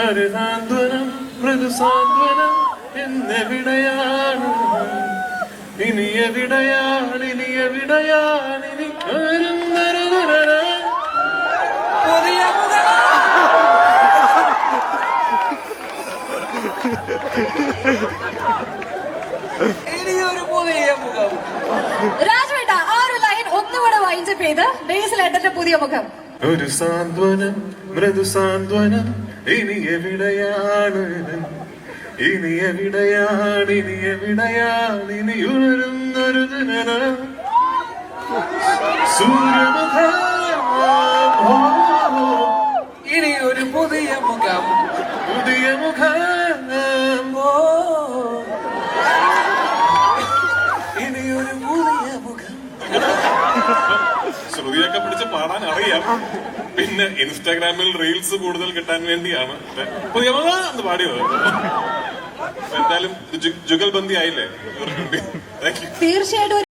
ഹരിതാന്തനം മൃദുസാന്ത്വനം എന്നെവിടെയാണ് ഇനി എവിടെയാണ് ഇനി എവിടെയാണ് ഇനി ഇനിയൊരു പുതിയ മുഖം. രാജുവേട്ട ആ ഒരു ലൈൻ ഒന്നുകൂടെ വൈൻഡപ്പ് ചെയ്ത് ബേസിലേട്ടന്റെ പുതിയ മുഖം. ഒരു സാന്ത്വനം മൃദുസാന്ത്വനം ഇനി എവിടെയാണ് ഇനി എവിടെയാണ് ഇനി എവിടെയാണ് ഇനി ഉണരുന്നൊരു ദിനം സൂര്യമുഖം ഇനിയൊരു പുതിയ മുഖം. പുതിയ മുഖം ഇനിയൊരു പുതിയ മുഖം. ശ്രുതിയൊക്കെ പിടിച്ച് പാടാൻ അറിയാം. പിന്നെ ഇൻസ്റ്റാഗ്രാമിൽ റീൽസ് കൂടുതൽ കിട്ടാൻ വേണ്ടിയാണ് പുതിയ മുഖം എന്ന് പാടിയത്. എന്തായാലും ജുഗൽബന്ദി ആയില്ലേ? തീർച്ചയായിട്ടും